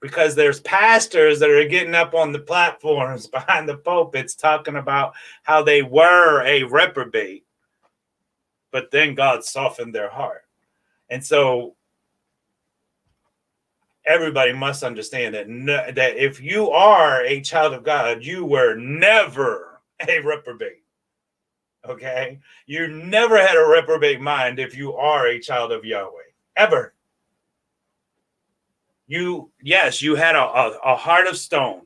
Because there's pastors that are getting up on the platforms behind the pulpits talking about how they were a reprobate, but then God softened their heart. And so everybody must understand that if you are a child of God, you were never a reprobate. Okay? You never had a reprobate mind if you are a child of Yahweh. Ever. You had a heart of stone.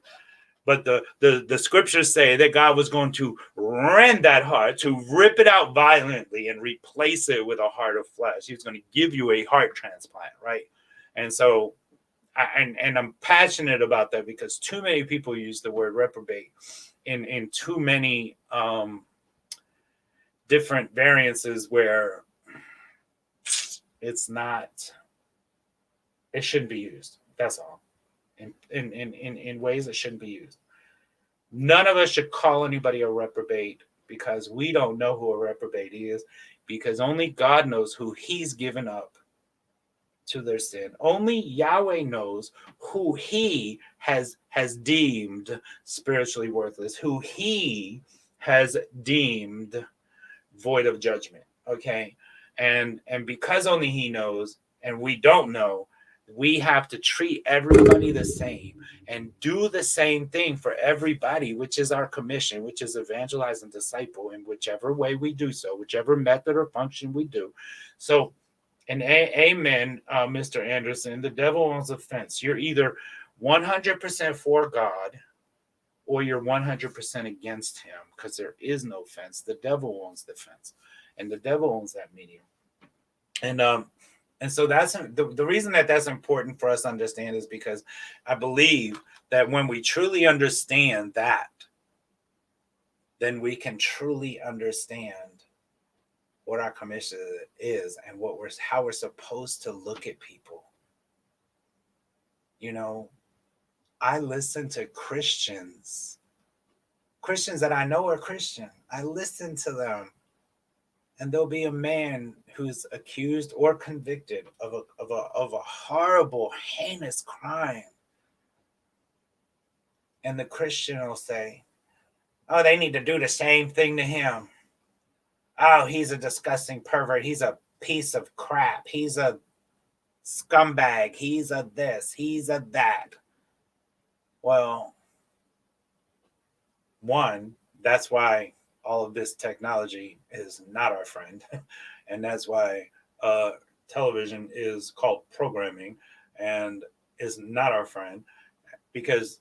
But the scriptures say that God was going to rend that heart, to rip it out violently and replace it with a heart of flesh. He was going to give you a heart transplant, right? And so I'm passionate about that because too many people use the word reprobate in too many different variances where it shouldn't be used. That's all. In ways it shouldn't be used. None of us should call anybody a reprobate because we don't know who a reprobate is, because only God knows who he's given up to their sin. Only Yahweh knows who he has deemed spiritually worthless, who he has deemed void of judgment. Okay. And because only he knows and we don't know, we have to treat everybody the same and do the same thing for everybody, which is our commission, which is evangelize and disciple in whichever way we do so, whichever method or function we do. So, and amen, Mr. Anderson, the devil owns a fence. You're either 100% for God or you're 100% against him, because there is no fence. The devil owns the fence, and the devil owns that medium. And so that's the reason that's important for us to understand is because I believe that when we truly understand that, then we can truly understand what our commission is and how we're supposed to look at people. You know, I listen to Christians that I know are Christian. I listen to them. And there'll be a man who's accused or convicted of a horrible, heinous crime. And the Christian will say, oh, they need to do the same thing to him. Oh, he's a disgusting pervert. He's a piece of crap. He's a scumbag. He's a this. He's a that. Well, one, that's why all of this technology is not our friend. And that's why television is called programming and is not our friend. Because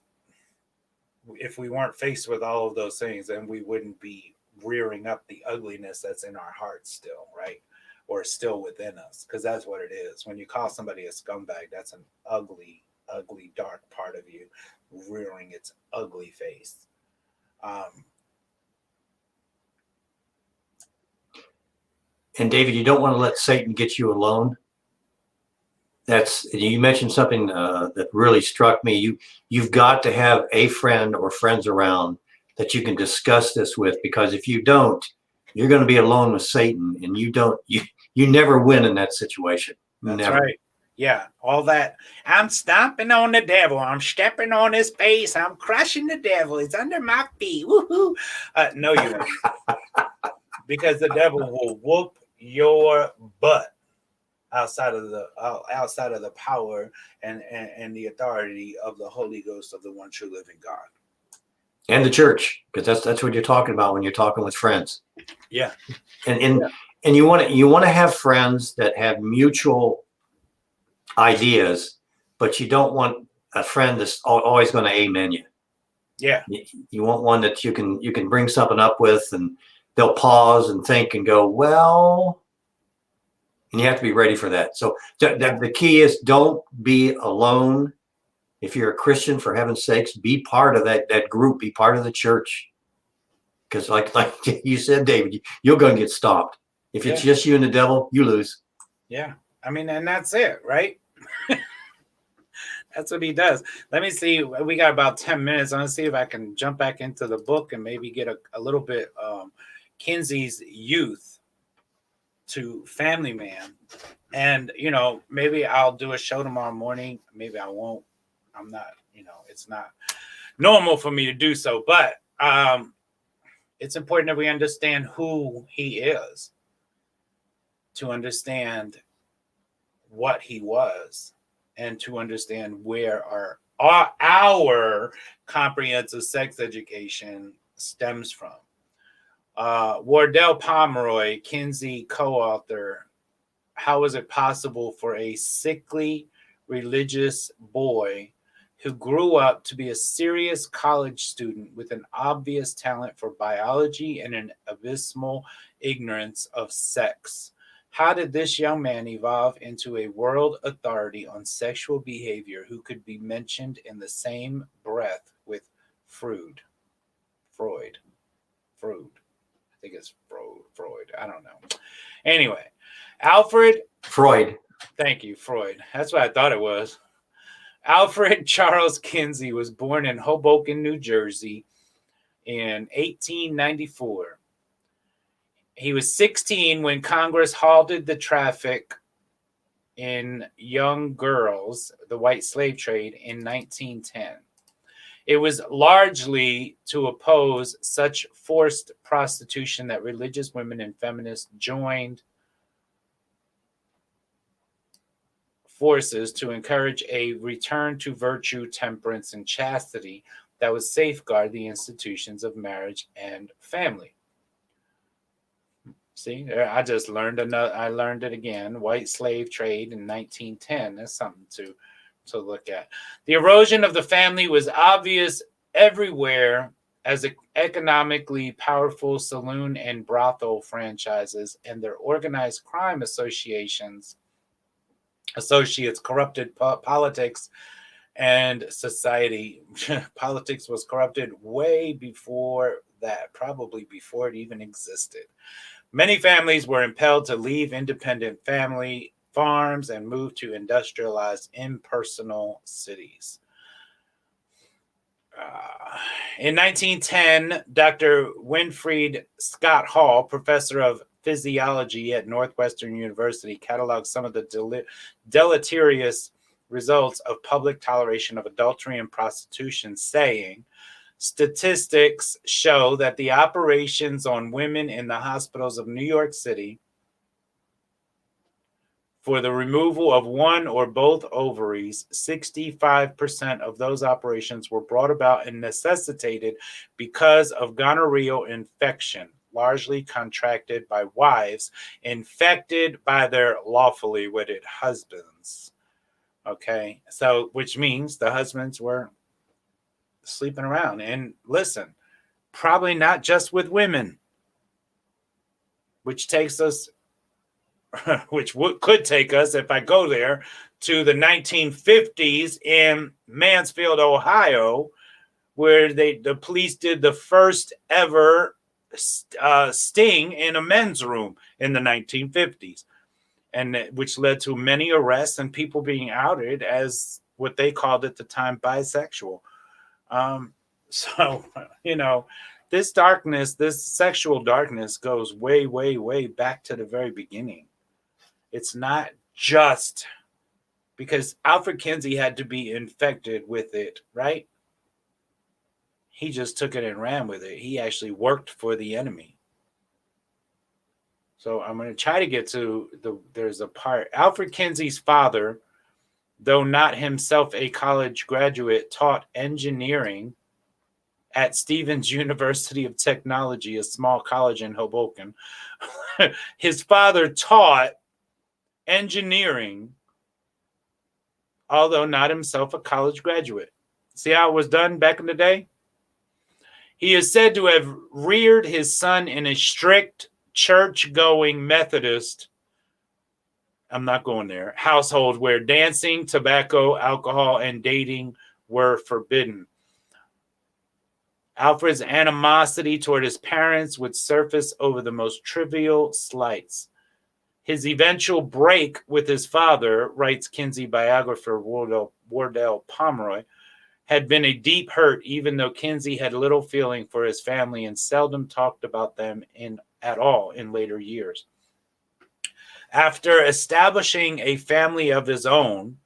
if we weren't faced with all of those things, then we wouldn't be rearing up the ugliness that's in our hearts still, right? Or still within us, because that's what it is. When you call somebody a scumbag, that's an ugly, ugly, dark part of you rearing its ugly face. And David, you don't want to let Satan get you alone. You mentioned something that really struck me. You've got to have a friend or friends around that you can discuss this with, because if you don't, you're going to be alone with Satan, and you never win in that situation. That's Never. right. Yeah, all that. I'm stomping on the devil. I'm stepping on his face. I'm crushing the devil. It's under my feet. Woohoo! No, you won't, because the devil will whoop your butt outside of the power and the authority of the Holy Ghost of the one true living God. And the church, because that's what you're talking about when you're talking with friends. Yeah. And you want to have friends that have mutual ideas, but you don't want a friend that's always going to amen you. Yeah. You want one that you can bring something up with, and they'll pause and think and go, well, and you have to be ready for that. So the key is, don't be alone. If you're a Christian, for heaven's sakes, be part of that group, be part of the church. Because like you said, David, you're going to get stopped. If it's just you and the devil, you lose. Yeah. I mean, and that's it, right? That's what he does. Let me see. We got about 10 minutes. I'm going to see if I can jump back into the book and maybe get a little bit Kinsey's youth to Family Man. And, maybe I'll do a show tomorrow morning. Maybe I won't. I'm not, it's not normal for me to do so. But it's important that we understand who he is, to understand what he was, and to understand where our comprehensive sex education stems from. Wardell Pomeroy, Kinsey co-author, How is it possible for a sickly religious boy who grew up to be a serious college student with an obvious talent for biology and an abysmal ignorance of sex? How did this young man evolve into a world authority on sexual behavior who could be mentioned in the same breath with Freud? I think it's Freud. I don't know. Anyway, Alfred Freud. Thank you, Freud. That's what I thought it was. Alfred Charles Kinsey was born in Hoboken, New Jersey in 1894. He was 16 when Congress halted the traffic in young girls, the white slave trade, in 1910. It was largely to oppose such forced prostitution that religious women and feminists joined forces to encourage a return to virtue, temperance, and chastity that would safeguard the institutions of marriage and family. See, I just learned I learned it again. White slave trade in 1910. That's something to look at. The erosion of the family was obvious everywhere, as economically powerful saloon and brothel franchises and their organized crime associates corrupted politics and society. Politics was corrupted way before that, probably before it even existed. Many families were impelled to leave independent family farms and move to industrialized, impersonal cities. In 1910, Dr. Winfried Scott Hall, professor of physiology at Northwestern University, cataloged some of the deleterious results of public toleration of adultery and prostitution, saying, statistics show that the operations on women in the hospitals of New York City for the removal of one or both ovaries, 65% of those operations were brought about and necessitated because of gonorrheal infection, largely contracted by wives infected by their lawfully wedded husbands. Okay, so which means the husbands were sleeping around. And listen, probably not just with women, which takes us, could take us, if I go there, to the 1950s in Mansfield, Ohio, where the police did the first ever sting in a men's room in the 1950s. and which led to many arrests and people being outed as what they called at the time bisexual. So, this darkness, this sexual darkness goes way, way, way back to the very beginning. It's not just because Alfred Kinsey had to be infected with it, right? He just took it and ran with it. He actually worked for the enemy. So I'm going to try to get to there's a part. Alfred Kinsey's father, though not himself a college graduate, taught engineering at Stevens University of Technology, a small college in Hoboken. His father taught engineering, although not himself a college graduate. See how it was done back in the day? He is said to have reared his son in a strict church-going Methodist, I'm not going there, household where dancing, tobacco, alcohol, and dating were forbidden. Alfred's animosity toward his parents would surface over the most trivial slights. His eventual break with his father, writes Kinsey biographer Wardell Pomeroy, had been a deep hurt, even though Kinsey had little feeling for his family and seldom talked about them at all in later years. After establishing a family of his own,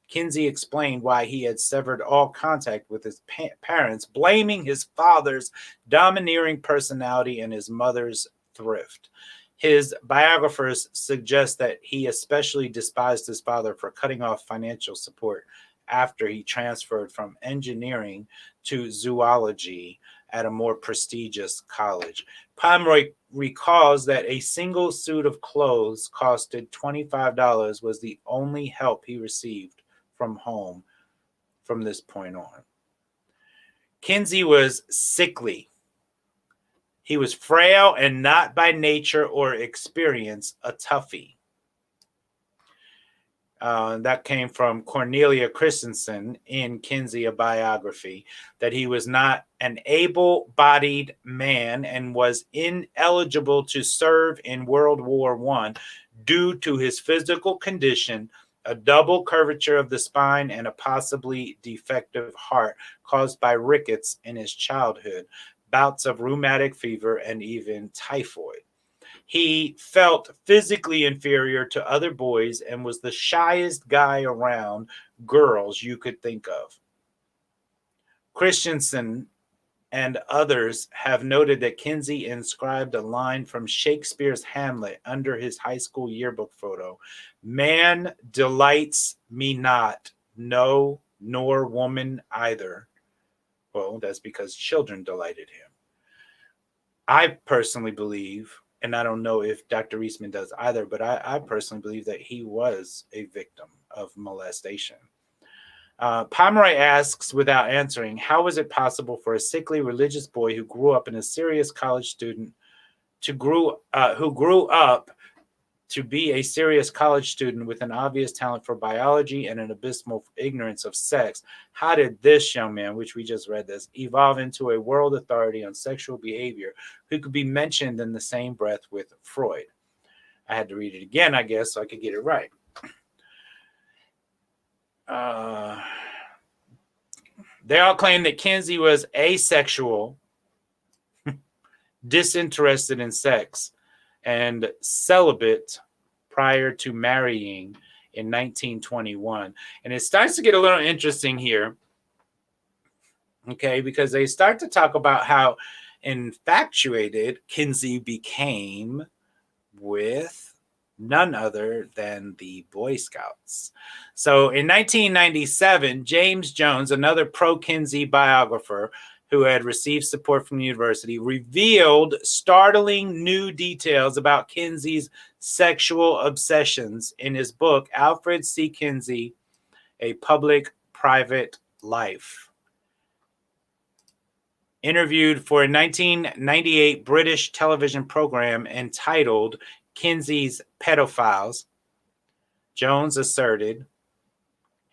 Kinsey explained why he had severed all contact with his parents, blaming his father's domineering personality and his mother's thrift. His biographers suggest that he especially despised his father for cutting off financial support after he transferred from engineering to zoology at a more prestigious college. Pomeroy recalls that a single suit of clothes costed $25 was the only help he received from home from this point on. Kinsey was sickly. He was frail and not by nature or experience a toughie. That came from Cornelia Christensen in Kinsey, a biography, that he was not an able-bodied man and was ineligible to serve in World War I due to his physical condition, a double curvature of the spine, and a possibly defective heart caused by rickets in his childhood, bouts of rheumatic fever, and even typhoid. He felt physically inferior to other boys and was the shyest guy around girls you could think of. Christensen and others have noted that Kinsey inscribed a line from Shakespeare's Hamlet under his high school yearbook photo. "Man delights me not, no, nor woman either." Well, that's because children delighted him. I personally believe, and I don't know if Dr. Eastman does either, but I personally believe that he was a victim of molestation. Pomeroy asks, without answering, how was it possible for a sickly religious boy who grew up a serious college student who grew up to be a serious college student with an obvious talent for biology and an abysmal ignorance of sex? How did this young man, which we just read this, evolve into a world authority on sexual behavior who could be mentioned in the same breath with Freud? I had to read it again, I guess, so I could get it right. They all claim that Kinsey was asexual, disinterested in sex, and celibate prior to marrying in 1921. And it starts to get a little interesting here, okay, because they start to talk about how infatuated Kinsey became with none other than the Boy Scouts. So in 1997, James Jones, another pro-Kinsey biographer who had received support from the university, revealed startling new details about Kinsey's sexual obsessions in his book, Alfred C. Kinsey, A Public-Private Life. Interviewed for a 1998 British television program entitled Kinsey's Pedophiles, Jones asserted, and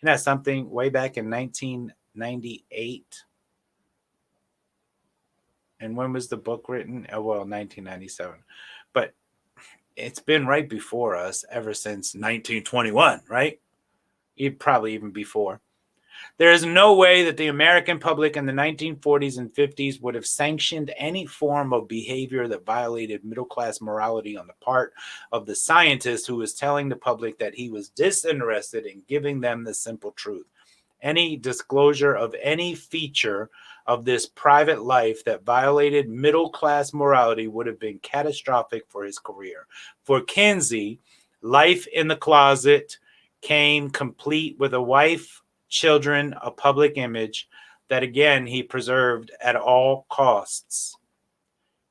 that's something way back in 1998. And when was the book written? Oh, well, 1997. But it's been right before us ever since 1921, right? Probably even before. There is no way that the American public in the 1940s and 50s would have sanctioned any form of behavior that violated middle-class morality on the part of the scientist who was telling the public that he was disinterested in giving them the simple truth. Any disclosure of any feature of this private life that violated middle-class morality would have been catastrophic for his career. For Kinsey, life in the closet came complete with a wife, children, a public image that again he preserved at all costs.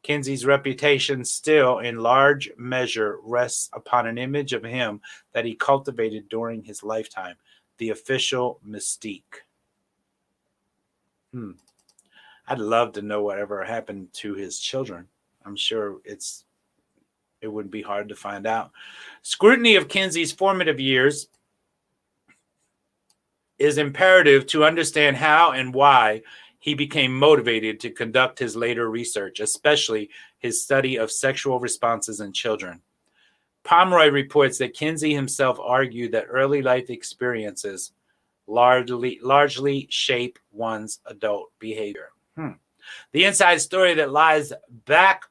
Kinsey's reputation still in large measure rests upon an image of him that he cultivated during his lifetime, the official mystique. I'd love to know whatever happened to his children. I'm sure it wouldn't be hard to find out. Scrutiny of Kinsey's formative years is imperative to understand how and why he became motivated to conduct his later research, especially his study of sexual responses in children. Pomeroy reports that Kinsey himself argued that early life experiences largely shape one's adult behavior. The inside story that lies back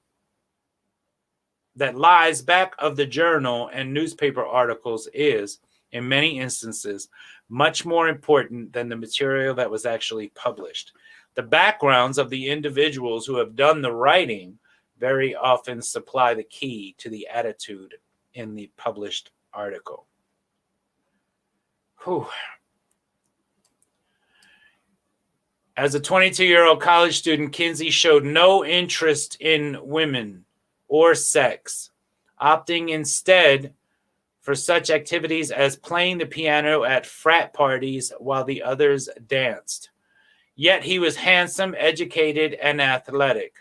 of the journal and newspaper articles is, in many instances, much more important than the material that was actually published. The backgrounds of the individuals who have done the writing very often supply the key to the attitude in the published article. Whew. As a 22-year-old college student, Kinsey showed no interest in women or sex, opting instead for such activities as playing the piano at frat parties while the others danced. Yet he was handsome, educated, and athletic.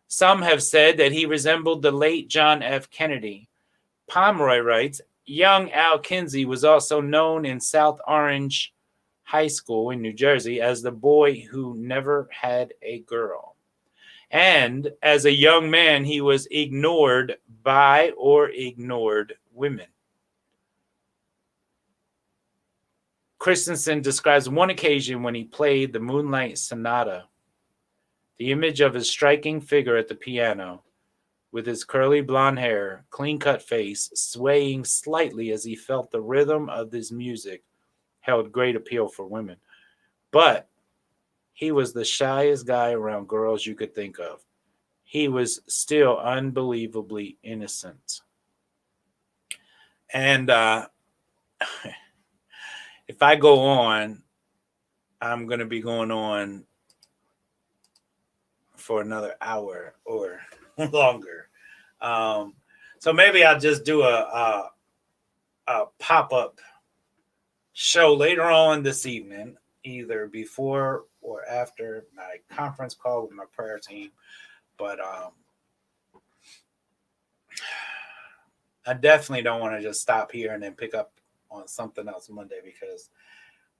Some have said that he resembled the late John F. Kennedy. Pomeroy writes, young Al Kinsey was also known in South Orange High School in New Jersey as the boy who never had a girl. And as a young man, he was ignored by or ignored women. Christensen describes one occasion when he played the Moonlight Sonata. The image of his striking figure at the piano, with his curly blonde hair, clean-cut face, swaying slightly as he felt the rhythm of his music, held great appeal for women. But he was the shyest guy around girls you could think of. He was still unbelievably innocent. And if I go on, I'm going to be going on for another hour or longer. So maybe I'll just do a pop-up show later on this evening, either before or after my conference call with my prayer team. But I definitely don't want to just stop here and then pick up on something else Monday, because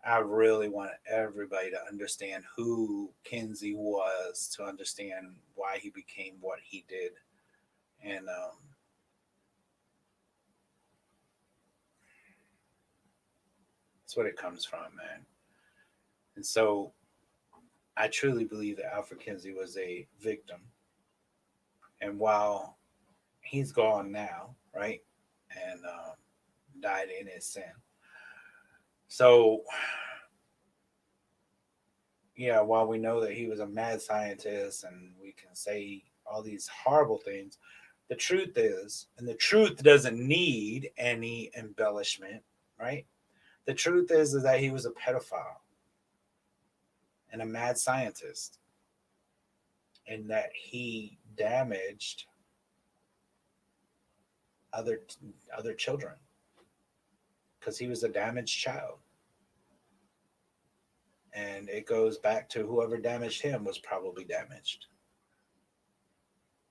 I really want everybody to understand who Kinsey was, to understand why he became what he did. And that's what it comes from, man. And so I truly believe that Alfred Kinsey was a victim. And while he's gone now, right, and died in his sin. So, yeah, while we know that he was a mad scientist and we can say all these horrible things, the truth is, and the truth doesn't need any embellishment, right? The truth is that he was a pedophile and a mad scientist, and that he damaged other children because he was a damaged child. And it goes back to whoever damaged him was probably damaged.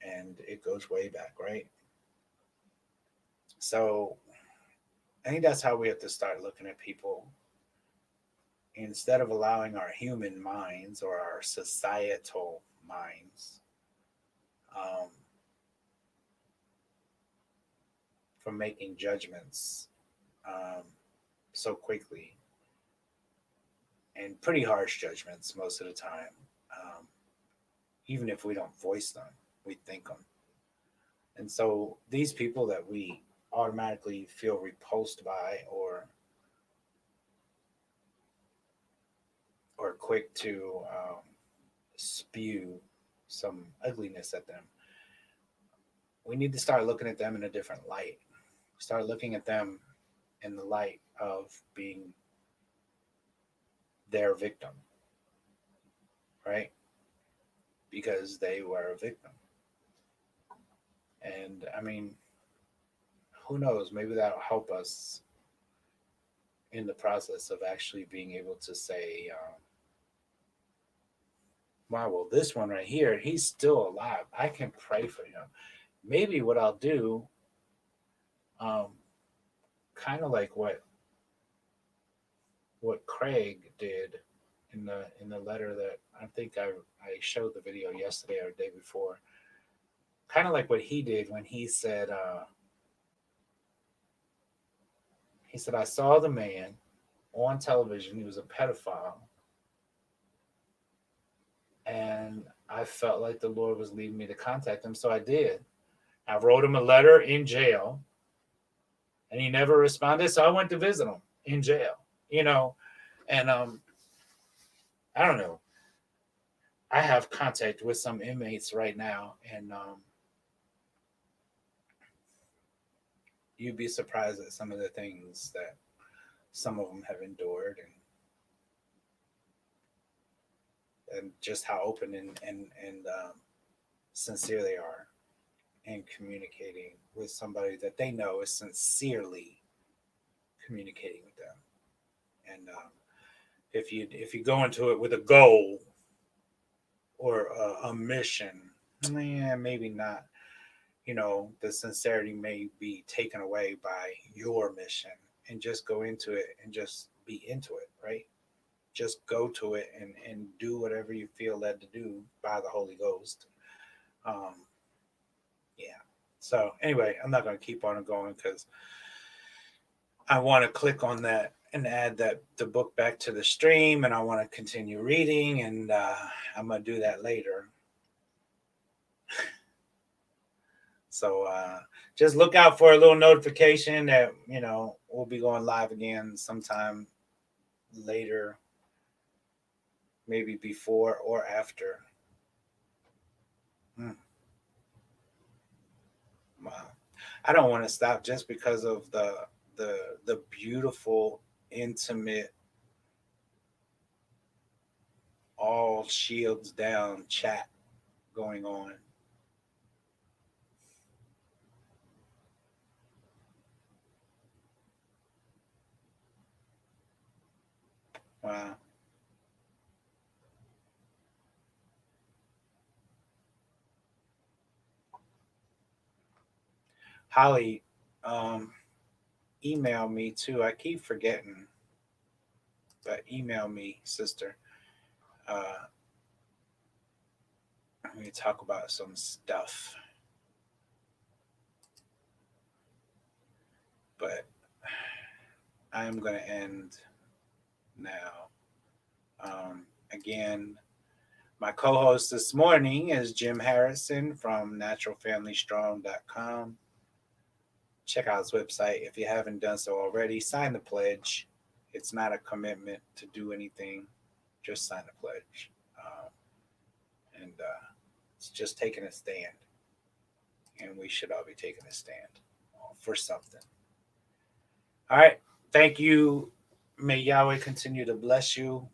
And it goes way back, right? So I think that's how we have to start looking at people. Instead of allowing our human minds or our societal minds from making judgments so quickly, and pretty harsh judgments most of the time. Even if we don't voice them, we think them. And so these people that we automatically feel repulsed by, or quick to spew some ugliness at them, we need to start looking at them in a different light. Start looking at them in the light of being their victim, right? Because they were a victim. And I mean, who knows? Maybe that'll help us in the process of actually being able to say, wow, well, this one right here, he's still alive. I can pray for him. Maybe what I'll do, kind of like what Craig did in the letter that I think I showed the video yesterday or the day before. Kind of like what he did when he said, I saw the man on television. He was a pedophile. And I felt like the Lord was leading me to contact him. So I did. I wrote him a letter in jail. And he never responded. So I went to visit him in jail, And I don't know. I have contact with some inmates right now. And you'd be surprised at some of the things that some of them have endured, and just how open and sincere they are in communicating with somebody that they know is sincerely communicating with them. And if you go into it with a goal or a mission, maybe not. The sincerity may be taken away by your mission, and just go into it and just be into it, right? Just go to it and do whatever you feel led to do by the Holy Ghost. Yeah. So anyway, I'm not going to keep on going because I want to click on that and add the book back to the stream, and I want to continue reading, and I'm going to do that later. So just look out for a little notification that, we'll be going live again sometime later, maybe before or after. Wow. I don't want to stop just because of the beautiful, intimate, all shields down chat going on. Wow. Holly, email me too. I keep forgetting, but email me, sister. We talk about some stuff. But I am going to end now. Again, my co-host this morning is Jim Harrison from naturalfamilystrong.com. Check out his website if you haven't done so already. Sign the pledge. It's not a commitment to do anything. Just sign the pledge. And it's just taking a stand. And we should all be taking a stand for something. All right. Thank you. May Yahweh continue to bless you.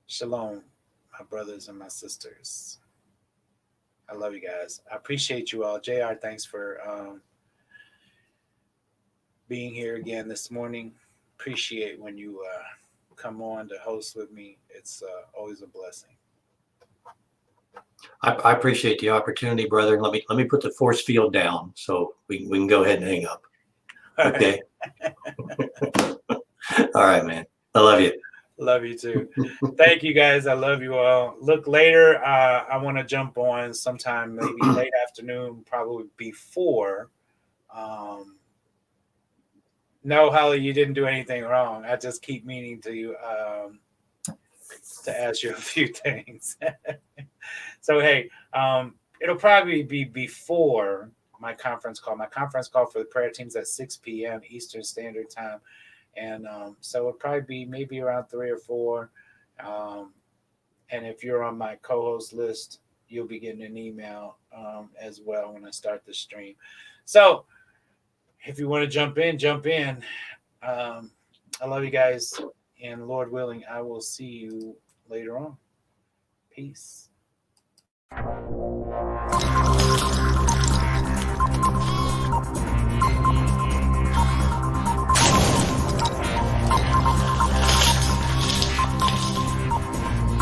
Shalom, my brothers and my sisters. I love you guys. I appreciate you all. JR, thanks for being here again this morning. Appreciate when you come on to host with me. It's always a blessing. I appreciate the opportunity, brother. Let me put the force field down so we can go ahead and hang up. Okay. All right, man. I love you. Love you too. Thank you guys. I love you all. Look, later, I want to jump on sometime, maybe late afternoon, probably before. Um, no, Holly, you didn't do anything wrong. I just keep meaning to ask you a few things. So, hey, it'll probably be before my conference call. My conference call for the prayer teams at 6 p.m. Eastern Standard Time. And so it'll probably be maybe around 3 or 4. And if you're on my co-host list, you'll be getting an email as well when I start the stream. So if you want to jump in, jump in. I love you guys. And Lord willing, I will see you later on. Peace.